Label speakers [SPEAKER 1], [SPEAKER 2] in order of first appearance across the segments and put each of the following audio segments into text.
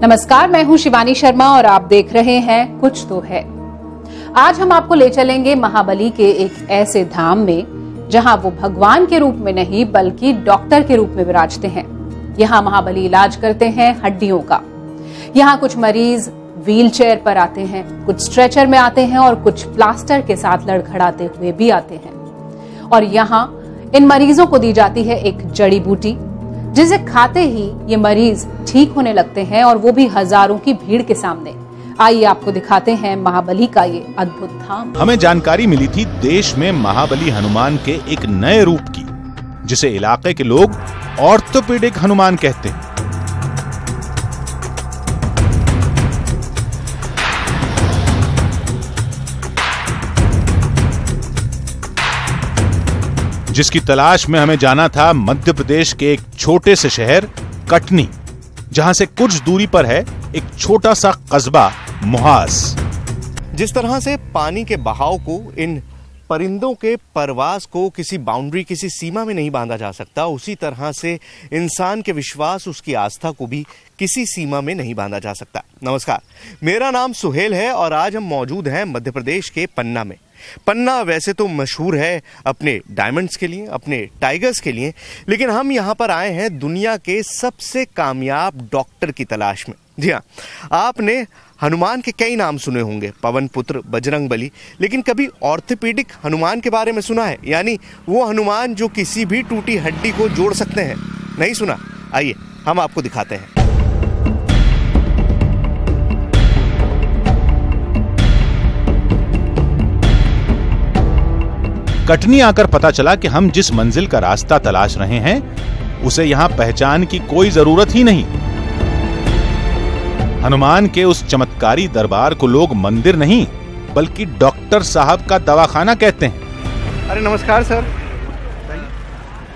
[SPEAKER 1] नमस्कार, मैं हूं शिवानी शर्मा और आप देख रहे हैं कुछ तो है। आज हम आपको ले चलेंगे महाबली के एक ऐसे धाम में जहां वो भगवान के रूप में नहीं बल्कि डॉक्टर के रूप में विराजते हैं। यहां महाबली इलाज करते हैं हड्डियों का। यहां कुछ मरीज व्हीलचेयर पर आते हैं, कुछ स्ट्रेचर में आते हैं और कुछ प्लास्टर के साथ लड़खड़ाते हुए भी आते हैं। और यहां इन मरीजों को दी जाती है एक जड़ी बूटी जिसे खाते ही ये मरीज ठीक होने लगते हैं, और वो भी हजारों की भीड़ के सामने। आइए आपको दिखाते हैं महाबली का ये अद्भुत धाम।
[SPEAKER 2] हमें जानकारी मिली थी देश में महाबली हनुमान के एक नए रूप की, जिसे इलाके के लोग ऑर्थोपेडिक हनुमान कहते हैं। जिसकी तलाश में हमें जाना था मध्य प्रदेश के एक छोटे से शहर कटनी, जहां से कुछ दूरी पर है एक छोटा सा कस्बा मोहास।
[SPEAKER 3] जिस तरह से पानी के बहाव को, इन परिंदों के परवास को किसी बाउंड्री, किसी सीमा में नहीं बांधा जा सकता, उसी तरह से इंसान के विश्वास, उसकी आस्था को भी किसी सीमा में नहीं बांधा जा सकता। नमस्कार, मेरा नाम सुहेल है और आज हम मौजूद हैं मध्य प्रदेश के पन्ना में। पन्ना वैसे तो मशहूर है अपने डायमंड्स के लिए, अपने टाइगर्स के लिए, लेकिन हम यहाँ पर आए हैं दुनिया के सबसे कामयाब डॉक्टर की तलाश में। जी हाँ, आपने हनुमान के कई नाम सुने होंगे, पवन पुत्र, बजरंगबली, लेकिन कभी ऑर्थोपेडिक हनुमान के बारे में सुना है? यानी वो हनुमान जो किसी भी टूटी हड्डी को जोड़ सकते हैं। नहीं सुना? आइए हम आपको दिखाते हैं।
[SPEAKER 2] कटनी आकर पता चला कि हम जिस मंजिल का रास्ता तलाश रहे हैं उसे यहाँ पहचान की कोई जरूरत ही नहीं। हनुमान के उस चमत्कारी दरबार को लोग मंदिर नहीं बल्कि डॉक्टर साहब का दवाखाना कहते हैं।
[SPEAKER 3] अरे नमस्कार सर।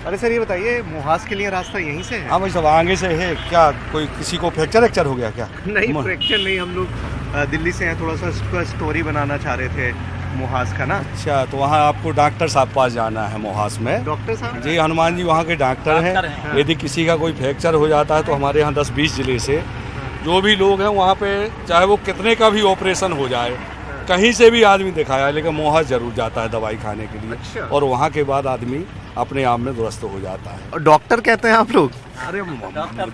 [SPEAKER 3] अरे सर, ये बताइए, मोहास के लिए रास्ता यहीं से है?
[SPEAKER 4] हाँ भाई, सब आगे से है क्या? कोई किसी को फ्रैक्चर हो गया क्या?
[SPEAKER 3] नहीं, फ्रैक्चर नहीं, हम लोग दिल्ली से हैं, थोड़ा सा स्टोरी बनाना चाह रहे थे मोहास का ना।
[SPEAKER 4] अच्छा, तो वहाँ आपको डॉक्टर साहब पास जाना है मोहास में।
[SPEAKER 3] डॉक्टर साहब
[SPEAKER 4] जी, हनुमान जी वहाँ के डॉक्टर हैं। हाँ। यदि किसी का कोई फ्रैक्चर हो जाता है तो हमारे यहाँ 10-20 जिले से जो भी लोग हैं वहाँ पे, चाहे वो कितने का भी ऑपरेशन हो जाए, कहीं से भी आदमी दिखाया, लेकिन मोहास जरूर जाता है दवाई खाने के लिए।
[SPEAKER 3] अच्छा।
[SPEAKER 4] और वहाँ के बाद आदमी अपने आप में दुरुस्त हो जाता है।
[SPEAKER 3] और डॉक्टर कहते हैं आप लोग?
[SPEAKER 4] अरे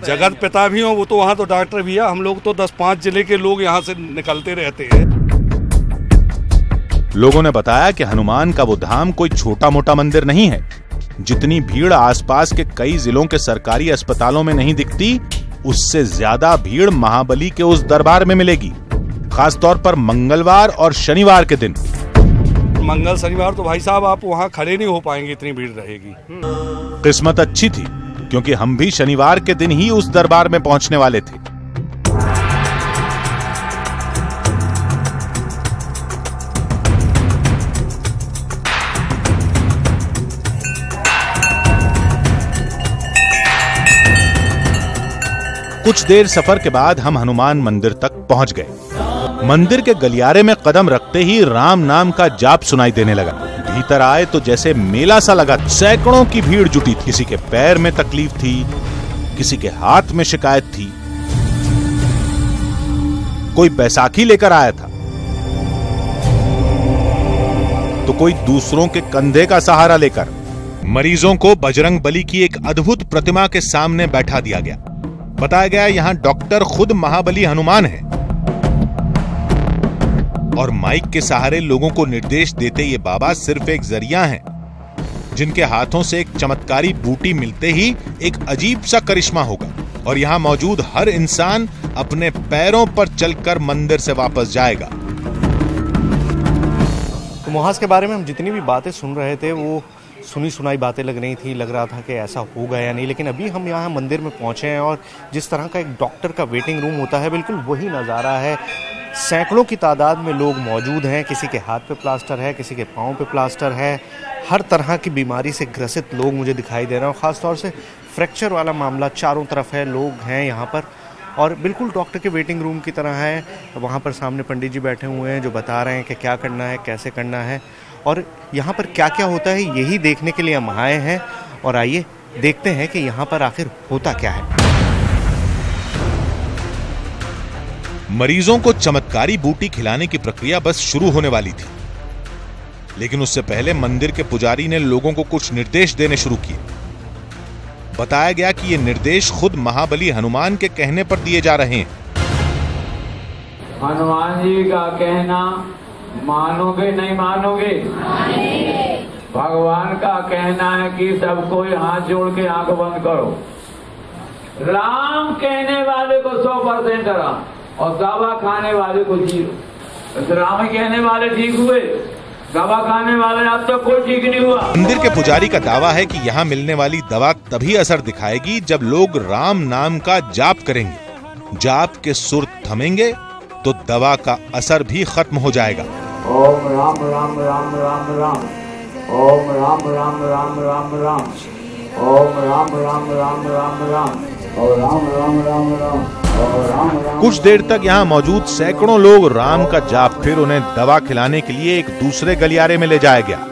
[SPEAKER 4] जगत पिता भी हो वो तो, वहाँ तो डॉक्टर भी है। हम लोग तो 10-5 जिले के लोग यहाँ से निकलते रहते हैं।
[SPEAKER 2] लोगों ने बताया कि हनुमान का वो धाम कोई छोटा मोटा मंदिर नहीं है। जितनी भीड़ आसपास के कई जिलों के सरकारी अस्पतालों में नहीं दिखती, उससे ज्यादा भीड़ महाबली के उस दरबार में मिलेगी, खासतौर पर मंगलवार और शनिवार के दिन।
[SPEAKER 4] मंगल शनिवार तो भाई साहब आप वहाँ खड़े नहीं हो पाएंगे, इतनी भीड़ रहेगी।
[SPEAKER 2] किस्मत अच्छी थी क्योंकि हम भी शनिवार के दिन ही उस दरबार में पहुंचने वाले थे। कुछ देर सफर के बाद हम हनुमान मंदिर तक पहुंच गए। मंदिर के गलियारे में कदम रखते ही राम नाम का जाप सुनाई देने लगा। भीतर आए तो जैसे मेला सा लगा। सैकड़ों की भीड़ जुटी थी। किसी के पैर में तकलीफ थी, किसी के हाथ में शिकायत थी, कोई बैसाखी लेकर आया था तो कोई दूसरों के कंधे का सहारा लेकर। मरीजों को बजरंगबली की एक अद्भुत प्रतिमा के सामने बैठा दिया गया। बताया गया यहाँ डॉक्टर खुद महाबली हनुमान है और माइक के सहारे लोगों को निर्देश देते ये बाबा सिर्फ एक जरिया हैं, जिनके हाथों से एक चमत्कारी बूटी मिलते ही एक अजीब सा करिश्मा होगा और यहाँ मौजूद हर इंसान अपने पैरों पर चलकर मंदिर से वापस जाएगा।
[SPEAKER 3] तो मोहास के बारे में हम जितनी भी बातें सुन रहे थे वो सुनी सुनाई बातें लग रही थी, लग रहा था कि ऐसा होगा या नहीं, लेकिन अभी हम यहाँ मंदिर में पहुँचे हैं और जिस तरह का एक डॉक्टर का वेटिंग रूम होता है, बिल्कुल वही नज़ारा है। सैकड़ों की तादाद में लोग मौजूद हैं। किसी के हाथ पे प्लास्टर है, किसी के पाँव पे प्लास्टर है। हर तरह की बीमारी से ग्रसित लोग मुझे दिखाई दे रहे हैं और ख़ासतौर से फ्रैक्चर वाला मामला चारों तरफ है। लोग हैं यहाँ पर और बिल्कुल डॉक्टर के वेटिंग रूम की तरह है। वहाँ पर सामने पंडित जी बैठे हुए हैं जो बता रहे हैं कि क्या करना है, कैसे करना है और यहाँ पर क्या क्या होता है, यही देखने के लिए हम आए हैं। और आइए देखते हैं कि यहाँ पर आखिर होता क्या है।
[SPEAKER 2] मरीजों को चमत्कारी बूटी खिलाने की प्रक्रिया बस शुरू होने वाली थी, लेकिन उससे पहले मंदिर के पुजारी ने लोगों को कुछ निर्देश देने शुरू किए। बताया गया कि ये निर्देश खुद महाबली हनुमान के कहने पर दिए जा रहे हैं।
[SPEAKER 5] हनुमान जी का कहना मानोगे नहीं मानोगे? भगवान का कहना है कि सबको हाथ जोड़ के आंख बंद करो। राम कहने वाले को 100% राम और दवा खाने वाले को 0। राम कहने वाले ठीक हुए, दवा खाने वाले अब तक कोई ठीक नहीं हुआ।
[SPEAKER 2] मंदिर के पुजारी का दावा है कि यहाँ मिलने वाली दवा तभी असर दिखाएगी जब लोग राम नाम का जाप करेंगे। जाप के सुर थमेंगे तो दवा का असर भी खत्म हो जाएगा।
[SPEAKER 5] ओम राम राम राम राम राम, ओम राम राम राम राम राम, ओम राम राम राम राम राम, और राम राम राम राम, और राम राम।
[SPEAKER 2] कुछ देर तक यहाँ मौजूद सैकड़ों लोग राम का जाप, फिर उन्हें दवा खिलाने के लिए एक दूसरे गलियारे में ले जाया गया।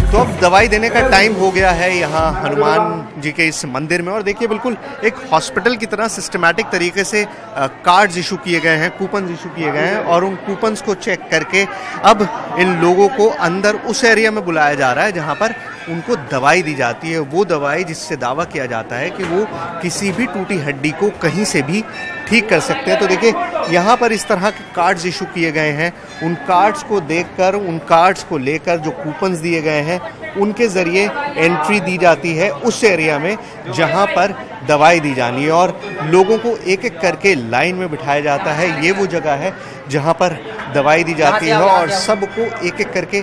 [SPEAKER 3] तो अब दवाई देने का टाइम हो गया है यहाँ हनुमान जी के इस मंदिर में। और देखिए बिल्कुल एक हॉस्पिटल की तरह सिस्टमैटिक तरीके से कार्ड्स इशू किए गए हैं, कूपन्स इशू किए गए हैं, और उन कूपन्स को चेक करके अब इन लोगों को अंदर उस एरिया में बुलाया जा रहा है जहाँ पर उनको दवाई दी जाती है। वो दवाई जिससे दावा किया जाता है कि वो किसी भी टूटी हड्डी को कहीं से भी ठीक कर सकते हैं। तो देखिए यहाँ पर इस तरह के कार्ड्स इशू किए गए हैं। उन कार्ड्स को देखकर, उन कार्ड्स को लेकर जो कूपन्स दिए गए हैं उनके ज़रिए एंट्री दी जाती है उस एरिया में जहाँ पर दवाई दी जानी है, और लोगों को एक एक करके लाइन में बिठाया जाता है। ये वो जगह है जहाँ पर दवाई दी जाती है और सबको एक एक करके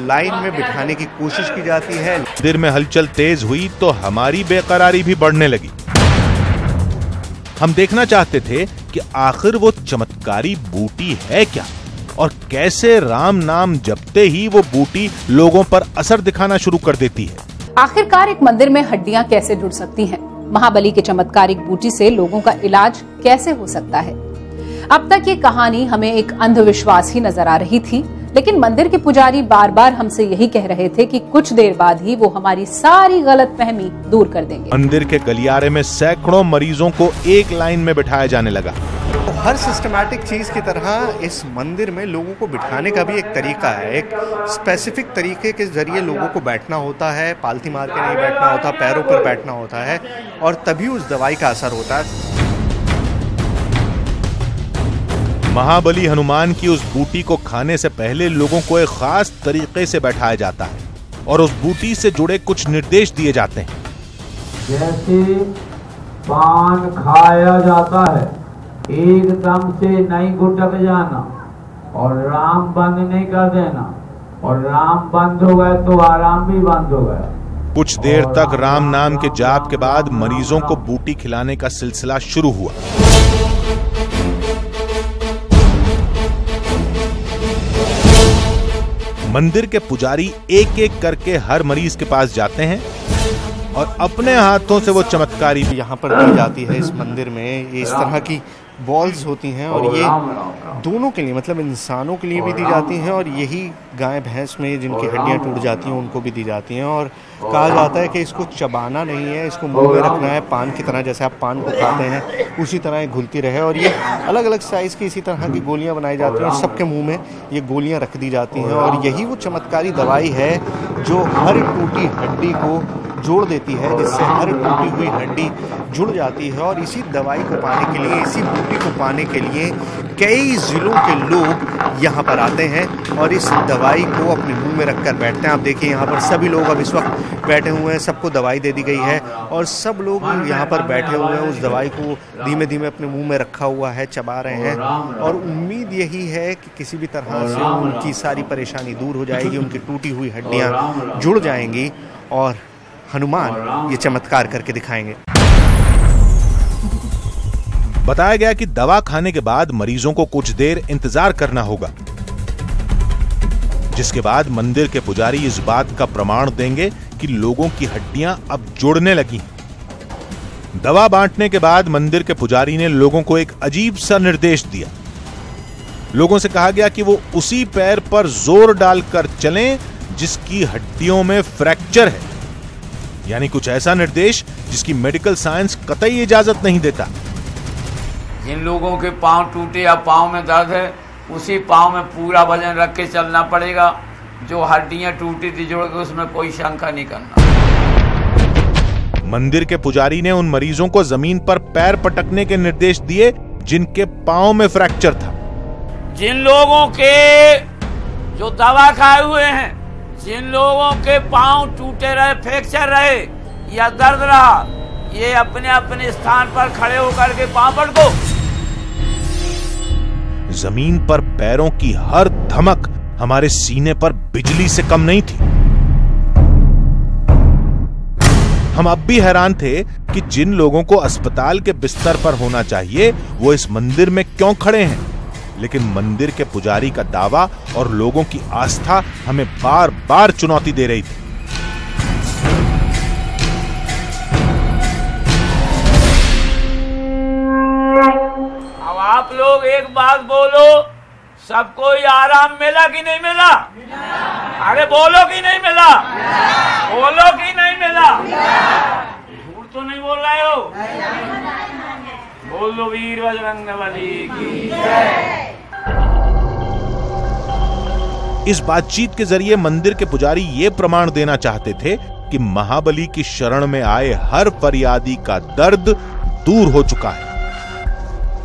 [SPEAKER 3] लाइन में बिठाने की कोशिश की जाती है।
[SPEAKER 2] मंदिर में हलचल तेज हुई तो हमारी बेकरारी भी बढ़ने लगी। हम देखना चाहते थे कि आखिर वो चमत्कारी बूटी है क्या, और कैसे राम नाम जपते ही वो बूटी लोगों पर असर दिखाना शुरू कर देती है।
[SPEAKER 1] आखिरकार एक मंदिर में हड्डियां कैसे जुड़ सकती हैं? महाबली के चमत्कारिक बूटी से लोगों का इलाज कैसे हो सकता है? अब तक ये कहानी हमें एक अंधविश्वास ही नजर आ रही थी, लेकिन मंदिर के पुजारी बार बार हमसे यही कह रहे थे कि कुछ देर बाद ही वो हमारी सारी गलतफहमी दूर कर देंगे।
[SPEAKER 2] मंदिर के गलियारे में सैकड़ों मरीजों को एक लाइन में बिठाया जाने लगा।
[SPEAKER 3] तो हर सिस्टमैटिक चीज़ की तरह इस मंदिर में लोगों को बिठाने का भी एक तरीका है। एक स्पेसिफिक तरीके के जरिए लोगों को बैठना होता है, पालथी मार के नहीं बैठना होता, पैरों पर बैठना होता है, और तभी उस दवाई का असर होता है।
[SPEAKER 2] महाबली हनुमान की उस बूटी को खाने से पहले लोगों को एक खास तरीके से बैठाया जाता है और उस बूटी से जुड़े कुछ निर्देश दिए जाते हैं।
[SPEAKER 5] जैसे पान खाया जाता है, एकदम से नहीं गुटक जाना, और राम बंद नहीं कर देना, और राम बंद हो गए तो आराम भी बंद हो गया।
[SPEAKER 2] कुछ देर तक राम नाम के जाप के बाद मरीजों को बूटी खिलाने का सिलसिला शुरू हुआ। मंदिर के पुजारी एक एक करके हर मरीज के पास जाते हैं और अपने हाथों से वो चमत्कारी
[SPEAKER 3] यहाँ पर दी जाती है। इस मंदिर में ये इस तरह की बॉल्स होती हैं, और ये दोनों के लिए, मतलब इंसानों के लिए भी दी जाती हैं, और यही गाय भैंस में जिनकी हड्डियाँ टूट जाती हैं उनको भी दी जाती हैं। और कहा जाता है कि इसको चबाना नहीं है, इसको मुंह में रखना है, पान की तरह, जैसे आप पान को खाते हैं उसी तरह घुलती रहे। और ये अलग अलग साइज़ की इसी तरह की गोलियां बनाई जाती हैं और सबके मुंह में ये गोलियां रख दी जाती हैं। और यही वो चमत्कारी दवाई है जो हर टूटी हड्डी को जोड़ देती है, जिससे हर टूटी हुई हड्डी जुड़ जाती है। और इसी दवाई को पाने के लिए, इसी बूटी को पाने के लिए कई जिलों के लोग यहाँ पर आते हैं और इस दवाई को अपने मुंह में रखकर बैठते हैं। आप देखिए यहाँ पर सभी लोग अब इस वक्त बैठे हुए हैं, सबको दवाई दे दी गई है और सब लोग यहाँ पर बैठे हुए हैं, उस दवाई को धीमे धीमे अपने मुंह में रखा हुआ है, चबा रहे हैं। और उम्मीद यही है कि किसी भी तरह से उनकी सारी परेशानी दूर हो जाएगी, उनकी टूटी हुई हड्डियाँ जुड़ जाएंगी और हनुमान ये चमत्कार करके दिखाएंगे।
[SPEAKER 2] बताया गया कि दवा खाने के बाद मरीजों को कुछ देर इंतजार करना होगा, जिसके बाद मंदिर के पुजारी इस बात का प्रमाण देंगे कि लोगों की हड्डियां अब जुड़ने लगी। दवा बांटने के बाद मंदिर के पुजारी ने लोगों को एक अजीब सा निर्देश दिया। लोगों से कहा गया कि वो उसी पैर पर जोर डालकर चलें जिसकी हड्डियों में फ्रैक्चर है, यानी कुछ ऐसा निर्देश जिसकी मेडिकल साइंस कतई इजाजत नहीं देता।
[SPEAKER 6] जिन लोगों के पांव टूटे या पांव में दर्द है, उसी पांव में पूरा वजन रख के चलना पड़ेगा। जो हड्डियां टूटी थी जोड़ के, उसमें कोई शंका नहीं करना।
[SPEAKER 2] मंदिर के पुजारी ने उन मरीजों को जमीन पर पैर पटकने के निर्देश दिए जिनके पांव में फ्रैक्चर था।
[SPEAKER 6] जिन लोगों के जो दवा खाए हुए हैं, जिन लोगों के पांव टूटे रहे, फ्रैक्चर रहे या दर्द रहा, ये अपने अपने स्थान पर खड़े होकर के पांव पटको।
[SPEAKER 2] जमीन पर पैरों की हर धमक हमारे सीने पर बिजली से कम नहीं थी। हम अब भी हैरान थे कि जिन लोगों को अस्पताल के बिस्तर पर होना चाहिए वो इस मंदिर में क्यों खड़े हैं। लेकिन मंदिर के पुजारी का दावा और लोगों की आस्था हमें बार बार चुनौती दे रही थी।
[SPEAKER 6] अब आप लोग एक बात बोलो, सबको ये आराम मिला कि नहीं मिला? अरे बोलो कि नहीं मिला? बोलो कि नहीं मिला? झूठ तो नहीं बोल रहे हो? बोल दो वीर बजरंगबली की जय।
[SPEAKER 2] इस बातचीत के जरिए मंदिर के पुजारी ये प्रमाण देना चाहते थे कि महाबली की शरण में आए हर फरियादी का दर्द दूर हो चुका है।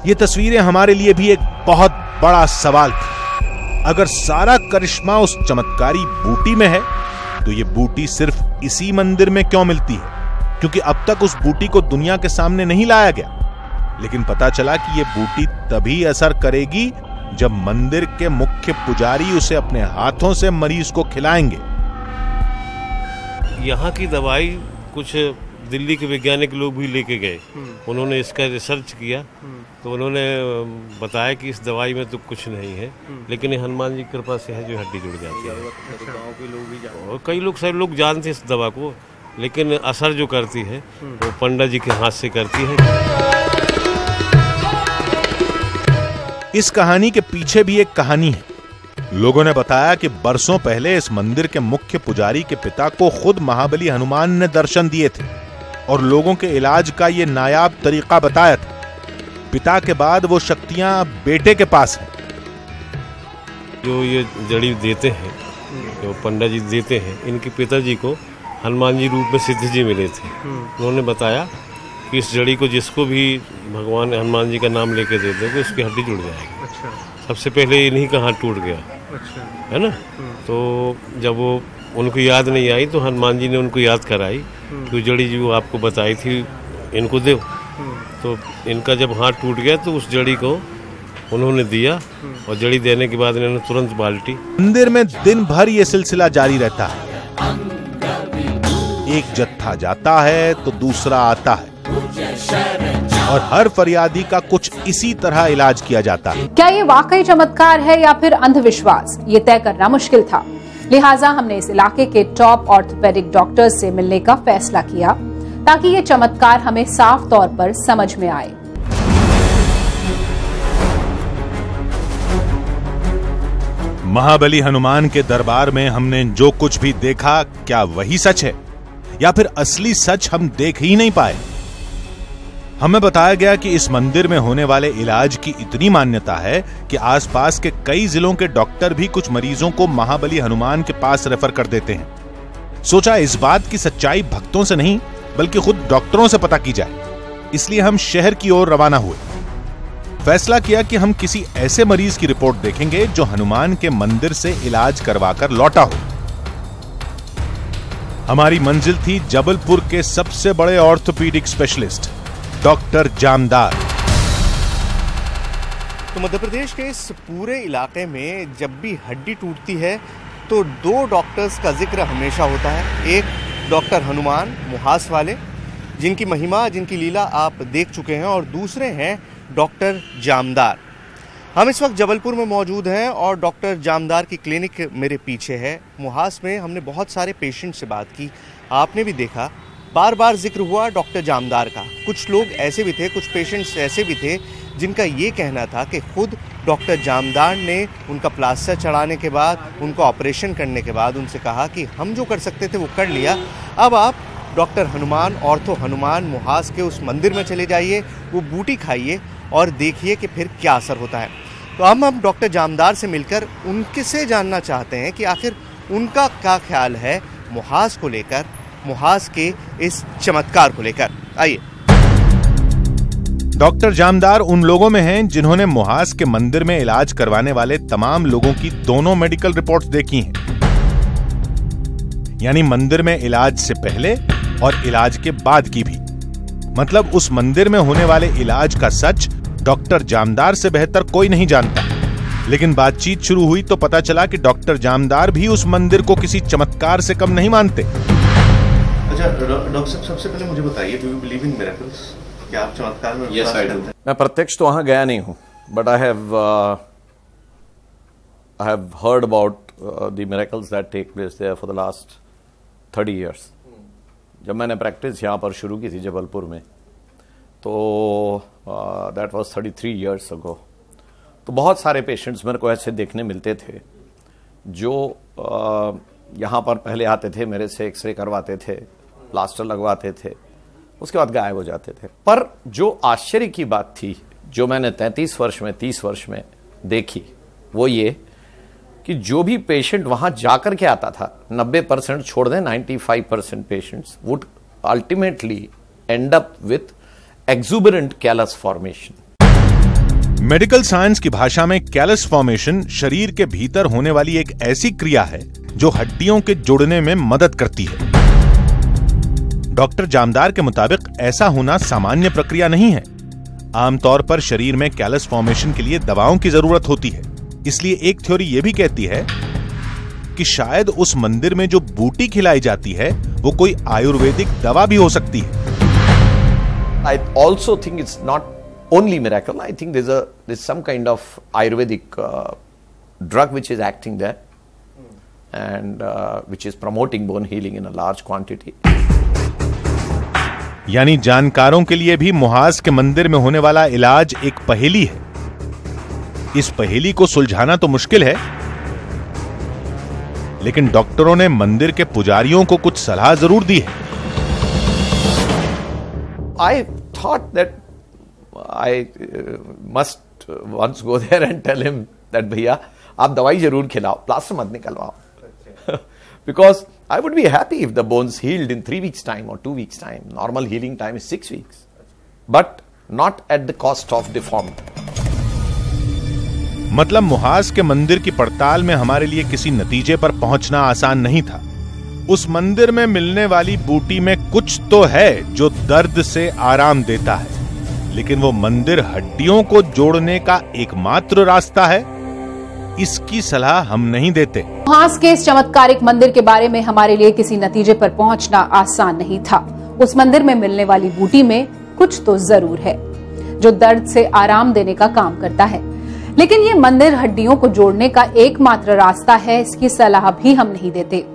[SPEAKER 2] ये तस्वीरें हमारे लिए भी एक बहुत बड़ा सवाल थी। अगर सारा करिश्मा उस चमत्कारी बूटी में है तो ये बूटी सिर्फ इसी मंदिर में क्यों मिलती है? क्योंकि अब तक उस बूटी को दुनिया के सामने नहीं लाया गया। लेकिन पता चला कि ये बूटी तभी असर करेगी जब मंदिर के मुख्य पुजारी उसे अपने हाथों से मरीज को खिलाएंगे।
[SPEAKER 7] यहाँ की दवाई कुछ दिल्ली के वैज्ञानिक लोग भी लेके गए, उन्होंने इसका रिसर्च किया तो उन्होंने बताया कि इस दवाई में तो कुछ नहीं है, लेकिन ये हनुमान जी की कृपा से है जो हड्डी जुड़ जाती है। गाँव के लोग भी और कई लोग, सब लोग जानते इस दवा को, लेकिन असर जो करती है वो पंडित जी के हाथ से करती है।
[SPEAKER 2] इस कहानी के पीछे भी एक कहानी है। लोगों ने बताया कि बरसों पहले इस मंदिर के मुख्य पुजारी के पिता को खुद महाबली हनुमान ने दर्शन दिए थे और लोगों के इलाज का ये नायाब तरीका बताया था। पिता के बाद वो शक्तियां बेटे के पास हैं।
[SPEAKER 7] जो ये जड़ी देते हैं, जो पंडित जी देते हैं, इनके पिताजी को हनुमान जी रूप में सिद्ध जी मिले थे। उन्होंने बताया कि इस जड़ी को जिसको भी भगवान हनुमान जी का नाम लेके दे दोगे उसकी हड्डी जुड़ जाएगी। अच्छा। सबसे पहले इन्हीं का हाथ टूट गया। अच्छा। है ना? तो जब वो उनको याद नहीं आई तो हनुमान जी ने उनको याद कराई कि जड़ी जो आपको बताई थी इनको दो। तो इनका जब हाथ टूट गया तो उस जड़ी को उन्होंने दिया और जड़ी देने के बाद इन्होंने तुरंत बाल्टी।
[SPEAKER 2] मंदिर में दिन भर ये सिलसिला जारी रहता है। एक जत्था जाता है तो दूसरा आता है और हर फरियादी का कुछ इसी तरह इलाज किया जाता है।
[SPEAKER 1] क्या ये वाकई चमत्कार है या फिर अंधविश्वास, ये तय करना मुश्किल था। लिहाजा हमने इस इलाके के टॉप ऑर्थोपेडिक डॉक्टर्स से मिलने का फैसला किया ताकि ये चमत्कार हमें साफ तौर पर समझ में आए।
[SPEAKER 2] महाबली हनुमान के दरबार में हमने जो कुछ भी देखा, क्या वही सच है या फिर असली सच हम देख ही नहीं पाए? हमें बताया गया कि इस मंदिर में होने वाले इलाज की इतनी मान्यता है कि आसपास के कई जिलों के डॉक्टर भी कुछ मरीजों को महाबली हनुमान के पास रेफर कर देते हैं। सोचा इस बात की सच्चाई भक्तों से नहीं बल्कि खुद डॉक्टरों से पता की जाए। इसलिए हम शहर की ओर रवाना हुए। फैसला किया कि हम किसी ऐसे मरीज की रिपोर्ट देखेंगे जो हनुमान के मंदिर से इलाज करवाकर लौटा हो। हमारी मंजिल थी जबलपुर के सबसे बड़े ऑर्थोपीडिक स्पेशलिस्ट डॉक्टर जामदार।
[SPEAKER 3] तो मध्य प्रदेश के इस पूरे इलाके में जब भी हड्डी टूटती है तो दो डॉक्टर्स का जिक्र हमेशा होता है। एक डॉक्टर हनुमान मुहास वाले, जिनकी महिमा, जिनकी लीला आप देख चुके हैं, और दूसरे हैं डॉक्टर जामदार। हम इस वक्त जबलपुर में मौजूद हैं और डॉक्टर जामदार की क्लिनिक मेरे पीछे है। मुहास में हमने बहुत सारे पेशेंट से बात की, आपने भी देखा, बार बार जिक्र हुआ डॉक्टर जामदार का। कुछ लोग ऐसे भी थे, कुछ पेशेंट्स ऐसे भी थे जिनका ये कहना था कि खुद डॉक्टर जामदार ने उनका प्लास्टर चढ़ाने के बाद, उनको ऑपरेशन करने के बाद उनसे कहा कि हम जो कर सकते थे वो कर लिया, अब आप डॉक्टर हनुमान, ऑर्थो हनुमान मुहास के उस मंदिर में चले जाइए, वो बूटी खाइए और देखिए कि फिर क्या असर होता है। तो हम डॉक्टर जामदार से मिलकर उनके से जानना चाहते हैं कि आखिर उनका क्या ख्याल है मुहास को लेकर, मुहास के इस चमत्कार को लेकर। आइए।
[SPEAKER 2] डॉक्टर जामदार उन लोगों में हैं जिन्होंने मुहास के मंदिर में इलाज करवाने वाले तमाम लोगों की दोनों मेडिकल रिपोर्ट्स देखी हैं, यानी मंदिर में इलाज से पहले और इलाज के बाद की भी। मतलब उस मंदिर में होने वाले इलाज का सच डॉक्टर जामदार से बेहतर कोई नहीं जानता। लेकिन बातचीत शुरू हुई तो पता चला कि डॉक्टर जामदार भी उस मंदिर को किसी चमत्कार से कम नहीं मानते।
[SPEAKER 3] अच्छा डॉक्टर साहब, सबसे पहले मुझे बताइए, do you believe in miracles? क्या आप चमत्कार में विश्वास करते हैं?
[SPEAKER 8] मैं प्रत्यक्ष तो वहां गया नहीं हूं, but I have heard about the miracles that take place there for the last 30 years. जब मैंने प्रैक्टिस यहाँ पर शुरू की थी जबलपुर में, तो दैट वाज 33 इयर्स अगो। तो बहुत सारे पेशेंट्स मेरे को ऐसे देखने मिलते थे जो यहाँ पर पहले आते थे, मेरे से एक्सरे करवाते थे, प्लास्टर लगवाते थे, उसके बाद गायब हो जाते थे। पर जो आश्चर्य की बात थी, जो मैंने 33 वर्ष में 30 वर्ष में देखी, वो ये कि जो भी पेशेंट वहां जाकर के आता था, 90% छोड़ दें 95% patients would ultimately and up with exuberant callus formation.
[SPEAKER 2] Medical science की भाषा में कैलस फॉर्मेशन शरीर के भीतर होने वाली एक ऐसी क्रिया है जो हड्डियों के जुड़ने में मदद करती है। डॉक्टर जामदार के मुताबिक ऐसा होना सामान्य प्रक्रिया नहीं है। आमतौर पर शरीर में कैलस फॉर्मेशन के लिए दवाओं की जरूरत होती है। इसलिए एक थ्योरी यह भी कहती है कि शायद उस मंदिर में जो बूटी खिलाई जाती है वो कोई आयुर्वेदिक दवा भी हो सकती है।
[SPEAKER 8] I also think it's not only miracle. I think there's some kind of Ayurvedic drug which is acting there and which is promoting bone healing in a large quantity.
[SPEAKER 2] यानी जानकारों के लिए भी मुहास के मंदिर में होने वाला इलाज एक पहेली है। इस पहेली को सुलझाना तो मुश्किल है, लेकिन डॉक्टरों ने मंदिर के पुजारियों को कुछ सलाह जरूर दी है।
[SPEAKER 8] I thought that I must once go there and tell him that भैया आप दवाई जरूर खिलाओ, प्लास्टर मत निकलवाओ, because I would be happy if the bones healed in 3 weeks time or 2 weeks time. Normal healing time is 6 weeks, but not at the cost of deformity.
[SPEAKER 2] मतलब मुहास के मंदिर की पड़ताल में हमारे लिए किसी नतीजे पर पहुंचना आसान नहीं था। उस मंदिर में मिलने वाली बूटी में कुछ तो है जो दर्द से आराम देता है, लेकिन वो मंदिर हड्डियों को जोड़ने का एकमात्र रास्ता है, इसकी सलाह हम नहीं देते।
[SPEAKER 1] मुहास के इस चमत्कारिक मंदिर के बारे में हमारे लिए किसी नतीजे पर पहुंचना आसान नहीं था। उस मंदिर में मिलने वाली बूटी में कुछ तो जरूर है जो दर्द से आराम देने का काम करता है, लेकिन ये मंदिर हड्डियों को जोड़ने का एकमात्र रास्ता है, इसकी सलाह भी हम नहीं देते।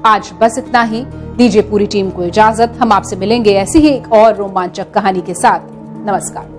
[SPEAKER 1] आज बस इतना ही। दीजिए पूरी टीम को इजाजत। हम आपसे मिलेंगे ऐसी ही एक और रोमांचक कहानी के साथ। नमस्कार।